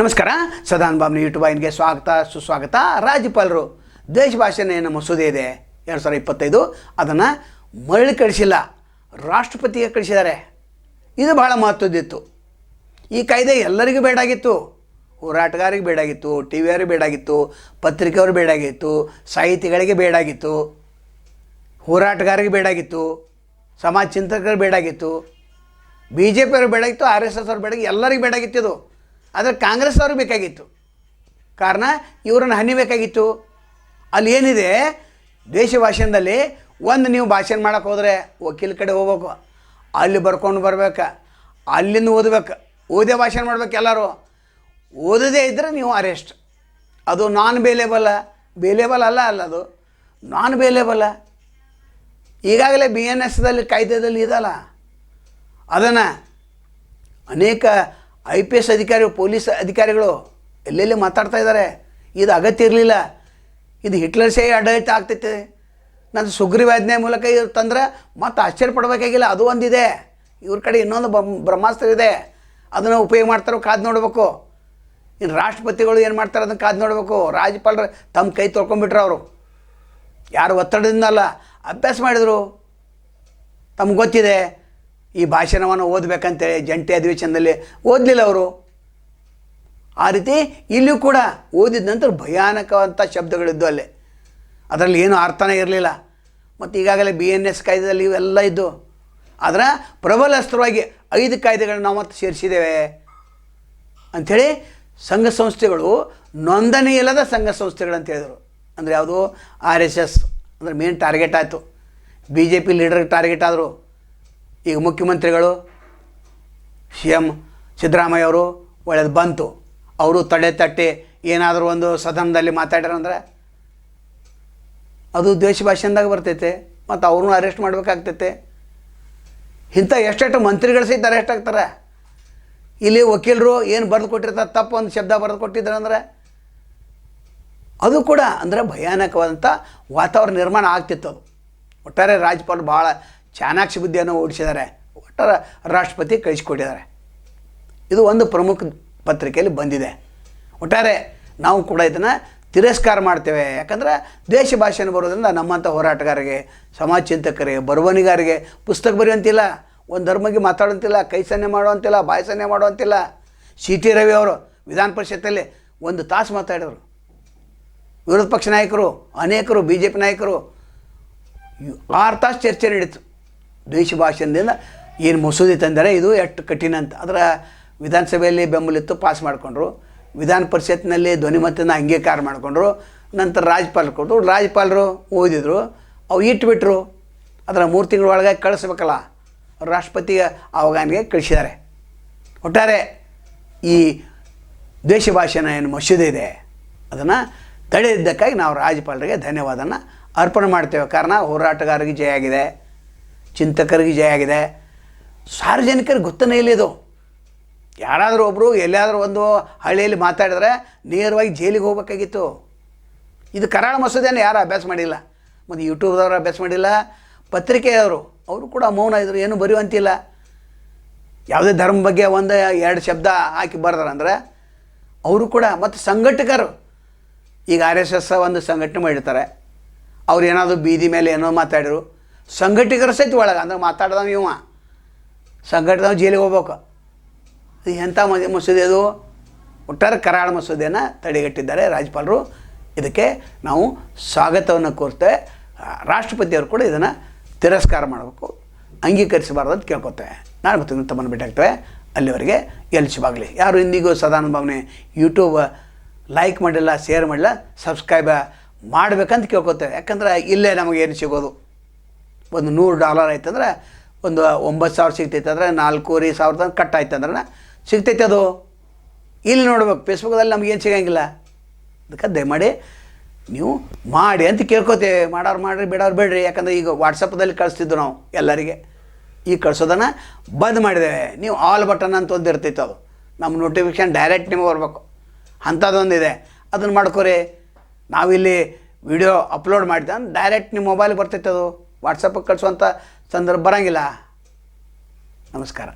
ನಮಸ್ಕಾರ. ಸದಾನ್ ಬಾಬ್ನ ಯೂಟ್ಯೂಬ್ ವಾಹಿನಿಗೆ ಸ್ವಾಗತ ಸುಸ್ವಾಗತ. ರಾಜ್ಯಪಾಲರು ದೇಶ ಭಾಷೆನ ಏನು ಮಸೂದೆ ಇದೆ 2025 ಅದನ್ನು ಮರಳಿ ಕಳಿಸಿಲ್ಲ, ರಾಷ್ಟ್ರಪತಿಗೆ ಕಳಿಸಿದ್ದಾರೆ. ಇದು ಭಾಳ ಮಹತ್ವದ್ದಿತ್ತು. ಈ ಕಾಯ್ದೆ ಎಲ್ಲರಿಗೂ ಬೇಡಾಗಿತ್ತು. ಹೋರಾಟಗಾರಿಗೆ ಬೇಡಾಗಿತ್ತು, ಟಿ ವಿಯವರಿಗೆ ಬೇಡಾಗಿತ್ತು, ಪತ್ರಿಕೆಯವರು ಬೇಡಾಗಿತ್ತು, ಸಾಹಿತಿಗಳಿಗೆ ಬೇಡಾಗಿತ್ತು, ಹೋರಾಟಗಾರಿಗೆ ಬೇಡಾಗಿತ್ತು, ಸಮಾಜ ಚಿಂತಕರಿಗೆ ಬೇಡಾಗಿತ್ತು, ಬಿ ಜೆ ಪಿಯವ್ರಿಗೆ ಬೇಡಾಗಿತ್ತು, RSS ಅವ್ರಿಗೆ ಬೇಡಾಗಿತ್ತು, ಎಲ್ಲರಿಗೂ ಬೇಡಾಗಿತ್ತು ಇದು. ಆದರೆ ಕಾಂಗ್ರೆಸ್ ಅವ್ರಿಗೆ ಬೇಕಾಗಿತ್ತು. ಕಾರಣ ಇವರನ್ನು ಹನಿಬೇಕಾಗಿತ್ತು. ಅಲ್ಲಿ ಏನಿದೆ ದೇಶ ಭಾಷಣದಲ್ಲಿ ಒಂದು ನೀವು ಭಾಷಣ ಮಾಡೋಕ್ಕೆ ಹೋದರೆ ವಕೀಲ ಕಡೆ ಹೋಗ್ಬೇಕು, ಅಲ್ಲಿ ಬರ್ಕೊಂಡು ಬರ್ಬೇಕು, ಅಲ್ಲಿಂದ ಓದಬೇಕು, ಓದೇ ಭಾಷಣ ಮಾಡ್ಬೇಕು. ಎಲ್ಲರೂ ಓದದೇ ಇದ್ದರೆ ನೀವು ಅರೆಸ್ಟ್. ಅದು ನಾನ್ ಬೇಲೇಬಲ್ ಅಲ್ಲ ಅದು ನಾನ್ ಬೇಲೇಬಲ್. ಈಗಾಗಲೇ BNSದಲ್ಲಿ ಕಾಯ್ದೆದಲ್ಲಿ ಇದಲ್ಲ. ಅದನ್ನು ಅನೇಕ IPS ಅಧಿಕಾರಿಗಳು, ಪೊಲೀಸ್ ಅಧಿಕಾರಿಗಳು ಎಲ್ಲೆಲ್ಲಿ ಮಾತಾಡ್ತಾ ಇದ್ದಾರೆ. ಇದು ಅಗತ್ಯ ಇರಲಿಲ್ಲ. ಇದು ಹಿಟ್ಲರ್ ಶಾಹಿ ಆಡಳಿತ ಆಗ್ತೈತೆ. ನಾನು ಸುಗ್ರೀವಾಜ್ಞೆ ಮೂಲಕ ಇದು ತಂದ್ರೆ ಮತ್ತು ಆಶ್ಚರ್ಯಪಡಬೇಕಾಗಿಲ್ಲ. ಅದು ಒಂದಿದೆ. ಇವ್ರ ಕಡೆ ಇನ್ನೊಂದು ಬ್ರಹ್ಮಾಸ್ತ್ರ ಇದೆ. ಅದನ್ನು ಉಪಯೋಗ ಮಾಡ್ತಾರೋ ಕಾದು ನೋಡಬೇಕು. ಇನ್ನು ರಾಷ್ಟ್ರಪತಿಗಳು ಏನು ಮಾಡ್ತಾರೆ ಅದನ್ನು ಕಾದು ನೋಡಬೇಕು. ರಾಜ್ಯಪಾಲರು ತಮ್ಮ ಕೈ ತೊಳ್ಕೊಂಡ್ಬಿಟ್ರು. ಅವರು ಯಾರು ಒತ್ತಡದಿಂದ ಅಲ್ಲ, ಅಭ್ಯಾಸ ಮಾಡಿದರು. ತಮ್ಗೆ ಗೊತ್ತಿದೆ ಈ ಭಾಷಣವನ್ನು ಓದಬೇಕಂತೇಳಿ. ಜಂಟಿ ಅಧಿವೇಶನದಲ್ಲಿ ಓದಲಿಲ್ಲ ಅವರು. ಆ ರೀತಿ ಇಲ್ಲಿಯೂ ಕೂಡ ಓದಿದ ನಂತರ ಭಯಾನಕವಂಥ ಶಬ್ದಗಳಿದ್ದು ಅಲ್ಲೇ. ಅದರಲ್ಲಿ ಏನೂ ಅರ್ಥನೇ ಇರಲಿಲ್ಲ. ಮತ್ತು ಈಗಾಗಲೇ BNS ಕಾಯ್ದೆಯಲ್ಲಿ ಇವೆಲ್ಲ ಇದ್ದು. ಅದರ ಪ್ರಬಲ ಅಸ್ತ್ರವಾಗಿ 5 ಕಾಯ್ದೆಗಳನ್ನ ನಾವು ಮತ್ತೆ ಸೇರಿಸಿದ್ದೇವೆ ಅಂಥೇಳಿ ಸಂಘ ಸಂಸ್ಥೆಗಳು, ನೋಂದಣಿ ಇಲ್ಲದ ಸಂಘ ಸಂಸ್ಥೆಗಳು ಅಂತ ಹೇಳಿದರು. ಅಂದರೆ ಯಾವುದು RSS ಅಂದರೆ ಮೇನ್ ಟಾರ್ಗೆಟ್ ಆಯಿತು. BJP ಲೀಡರ್ಗೆ ಟಾರ್ಗೆಟ್ ಆದರು. ಈಗ ಮುಖ್ಯಮಂತ್ರಿಗಳು CM ಸಿದ್ದರಾಮಯ್ಯ ಅವರು ಒಳ್ಳೆಯದು ಬಂತು. ಅವರು ತಡೆ ತಟ್ಟಿ ಏನಾದರೂ ಒಂದು ಸದನದಲ್ಲಿ ಮಾತಾಡ್ಯಾರಂದ್ರೆ ಅದು ದ್ವೇಷ ಭಾಷಣದಾಗ ಬರ್ತೈತೆ. ಮತ್ತು ಅವ್ರನ್ನೂ ಅರೆಸ್ಟ್ ಮಾಡಬೇಕಾಗ್ತೈತೆ. ಇಂಥ ಎಷ್ಟೆಷ್ಟು ಮಂತ್ರಿಗಳು ಸಹಿತ ಅರೆಸ್ಟ್ ಆಗ್ತಾರೆ. ಇಲ್ಲಿ ವಕೀಲರು ಏನು ಬರೆದು ಕೊಟ್ಟಿರ್ತಾರೆ, ತಪ್ಪು ಒಂದು ಶಬ್ದ ಬರೆದು ಕೊಟ್ಟಿದ್ದಾರೆ ಅದು ಕೂಡ ಅಂದರೆ ಭಯಾನಕವಾದಂಥ ವಾತಾವರಣ ನಿರ್ಮಾಣ ಆಗ್ತಿತ್ತು. ಅದು ಒಟ್ಟಾರೆ ರಾಜ್ಯಪಾಲರು ಭಾಳ ಚಾಣಾಕ್ಷ ಬುದ್ಧಿಯನ್ನು ಓಡಿಸಿದ್ದಾರೆ. ಒಟ್ಟಾರೆ ರಾಷ್ಟ್ರಪತಿ ಕಳಿಸಿಕೊಟ್ಟಿದ್ದಾರೆ. ಇದು ಒಂದು ಪ್ರಮುಖ ಪತ್ರಿಕೆಯಲ್ಲಿ ಬಂದಿದೆ. ಒಟ್ಟಾರೆ ನಾವು ಕೂಡ ಇದನ್ನು ತಿರಸ್ಕಾರ ಮಾಡ್ತೇವೆ. ಯಾಕಂದರೆ ದೇಶ ಭಾಷೆನ ಬರೋದ್ರಿಂದ ನಮ್ಮಂಥ ಹೋರಾಟಗಾರರಿಗೆ, ಸಮಾಜ ಚಿಂತಕರಿಗೆ, ಬರವಣಿಗಾರಿಗೆ ಪುಸ್ತಕ ಬರೆಯುವಂತಿಲ್ಲ, ಒಂದು ಧರ್ಮಗೆ ಮಾತಾಡುವಂತಿಲ್ಲ, ಕೈ ಸನ್ನೆ ಮಾಡುವಂತಿಲ್ಲ, ಬಾಯಿ ಸನ್ನೆ ಮಾಡುವಂತಿಲ್ಲ. CT ರವಿ ಅವರು ವಿಧಾನ ಪರಿಷತ್ತಲ್ಲಿ 1 ತಾಸು ಮಾತಾಡಿದರು. ವಿರೋಧ ಪಕ್ಷ ನಾಯಕರು, ಅನೇಕರು BJP ನಾಯಕರು 6 ತಾಸು ಚರ್ಚೆ ನಡೀತು. ದೇಶ ಭಾಷಣದಿಂದ ಏನು ಮಸೂದೆ ತಂದರೆ ಇದು ಎಷ್ಟು ಕಠಿಣ ಅಂತ. ಅದರ ವಿಧಾನಸಭೆಯಲ್ಲಿ ಬೆಂಬಲಿತ್ತು, ಪಾಸ್ ಮಾಡಿಕೊಂಡ್ರು. ವಿಧಾನ ಪರಿಷತ್ನಲ್ಲಿ ಧ್ವನಿಮತನ ಅಂಗೀಕಾರ ಮಾಡಿಕೊಂಡ್ರು. ನಂತರ ರಾಜ್ಯಪಾಲರು ಕೊಟ್ಟರು. ರಾಜ್ಯಪಾಲರು ಓದಿದರು, ಅವು ಇಟ್ಬಿಟ್ರು. ಅದರ 3 ತಿಂಗಳ ಒಳಗೆ ಕಳಿಸ್ಬೇಕಲ್ಲ, ರಾಷ್ಟ್ರಪತಿಗೆ ಅವಗಾನಿಗೆ ಕಳಿಸಿದ್ದಾರೆ. ಒಟ್ಟಾರೆ ಈ ದೇಶ ಭಾಷೆನ ಏನು ಮಸೂದೆ ಇದೆ ಅದನ್ನು ತಡೆದಿದ್ದಕ್ಕಾಗಿ ನಾವು ರಾಜ್ಯಪಾಲರಿಗೆ ಧನ್ಯವಾದನ ಅರ್ಪಣೆ ಮಾಡ್ತೇವೆ. ಕಾರಣ ಹೋರಾಟಗಾರರಿಗೆ ಜಯ ಆಗಿದೆ, ಚಿಂತಕರಿಗೆ ಜಯ ಆಗಿದೆ, ಸಾರ್ವಜನಿಕರಿಗೆ ಗೊತ್ತನೇ ಇಲ್ಲ. ಇದು ಯಾರಾದರೂ ಒಬ್ಬರು ಎಲ್ಲಿಯಾದರೂ ಒಂದು ಹಳ್ಳಿಯಲ್ಲಿ ಮಾತಾಡಿದ್ರೆ ನೇರವಾಗಿ ಜೈಲಿಗೆ ಹೋಗ್ಬೇಕಾಗಿತ್ತು. ಇದು ಕರಾಳ ಮಸೂದೆಯನ್ನು ಯಾರು ಅಭ್ಯಾಸ ಮಾಡಿಲ್ಲ. ಮತ್ತು ಯೂಟ್ಯೂಬ್ದವರು ಅಭ್ಯಾಸ ಮಾಡಿಲ್ಲ, ಪತ್ರಿಕೆಯವರು ಅವರು ಕೂಡ ಮೌನ ಇದ್ದರು, ಏನೂ ಬರೆಯುವಂತಿಲ್ಲ. ಯಾವುದೇ ಧರ್ಮ ಬಗ್ಗೆ 1-2 ಶಬ್ದ ಹಾಕಿ ಬರ್ದಾರಂದ್ರೆ ಅವರು ಕೂಡ. ಮತ್ತು ಸಂಘಟಕರು ಈಗ RSS ಒಂದು ಸಂಘಟನೆ ಮಾಡಿರ್ತಾರೆ. ಅವ್ರು ಏನಾದರೂ ಬೀದಿ ಮೇಲೆ ಏನೋ ಮಾತಾಡಿದ್ರು, ಸಂಘಟಕರ ಸಹಿತ ಒಳಗೆ ಅಂದ್ರೆ ಮಾತಾಡ್ದವ ಇವ ಸಂಘಟದವ ಜೈಲಿಗೆ ಹೋಗ್ಬೇಕು. ಅದು ಎಂಥ ಮಸೂದೆ ಅದು. ಒಟ್ಟಾರೆ ಕರಾಳ ಮಸೂದೆಯನ್ನು ತಡೆಗಟ್ಟಿದ್ದಾರೆ ರಾಜ್ಯಪಾಲರು. ಇದಕ್ಕೆ ನಾವು ಸ್ವಾಗತವನ್ನು ಕೋರ್ತೇವೆ. ರಾಷ್ಟ್ರಪತಿಯವರು ಕೂಡ ಇದನ್ನು ತಿರಸ್ಕಾರ ಮಾಡಬೇಕು, ಅಂಗೀಕರಿಸಬಾರ್ದು ಅಂತ ಕೇಳ್ಕೊತೇವೆ. ನಾನು ಮತ್ತು ತಮ್ಮನ್ನು ಭೇಟಿಯಾಗ್ತೇವೆ. ಅಲ್ಲಿವರೆಗೆ ಎಲ್ಲಿ ಶುಭಾಗಲಿ. ಯಾರು ಇಂದಿಗೂ ಸದಾನಂದ ಭಾವನೆ ಯೂಟ್ಯೂಬ್ ಲೈಕ್ ಮಾಡಿಲ್ಲ, ಶೇರ್ ಮಾಡಿಲ್ಲ, ಸಬ್ಸ್ಕ್ರೈಬ್ ಮಾಡಬೇಕಂತ ಕೇಳ್ಕೊತೇವೆ. ಯಾಕಂದ್ರೆ ಇಲ್ಲೇ ನಮಗೆ ಏನು ಸಿಗೋದು, ಒಂದು $100 ಆಯ್ತಂದ್ರೆ ಒಂದು 9,000 ಸಿಗ್ತೈತೆ. ಅಂದರೆ 4,500 ಕಟ್ ಆಯ್ತು ಅಂದ್ರೆ ಸಿಗ್ತೈತೆ. ಅದು ಇಲ್ಲಿ ನೋಡ್ಬೇಕು. ಫೇಸ್ಬುಕ್ಕಲ್ಲಿ ನಮಗೇನು ಸಿಗೋಂಗಿಲ್ಲ. ಅದಕ್ಕೆ ದಯಮಾಡಿ ನೀವು ಮಾಡಿ ಅಂತ ಕೇಳ್ಕೊತೇವೆ. ಮಾಡೋರು ಮಾಡಿರಿ, ಬಿಡೋರು ಬೇಡ್ರಿ. ಯಾಕಂದರೆ ಈಗ ವಾಟ್ಸಪ್ದಲ್ಲಿ ಕಳಿಸ್ತಿದ್ದು ನಾವು ಎಲ್ಲರಿಗೆ. ಈಗ ಕಳಿಸೋದನ್ನು ಬಂದ್ ಮಾಡಿದ್ದೇವೆ. ನೀವು ಆಲ್ ಬಟನ್ ಅಂತ ಒಂದು ಇರ್ತೈತೆ, ಅದು ನಮ್ಮ ನೋಟಿಫಿಕೇಷನ್ ಡೈರೆಕ್ಟ್ ನಿಮಗೆ ಬರಬೇಕು. ಅಂಥದ್ದೊಂದಿದೆ, ಅದನ್ನು ಮಾಡ್ಕೊರಿ. ನಾವಿಲ್ಲಿ ವಿಡಿಯೋ ಅಪ್ಲೋಡ್ ಮಾಡಿದೆ ಅಂದ್ರೆ ಡೈರೆಕ್ಟ್ ನಿಮ್ಮ ಮೊಬೈಲ್ಗೆ ಬರ್ತೈತೆ. ಅದು ವಾಟ್ಸಪ್ಪಿಗೆ ಕಳಿಸುವಂಥ ಸಂದರ್ಭ ಬರೋಂಗಿಲ್ಲ. ನಮಸ್ಕಾರ.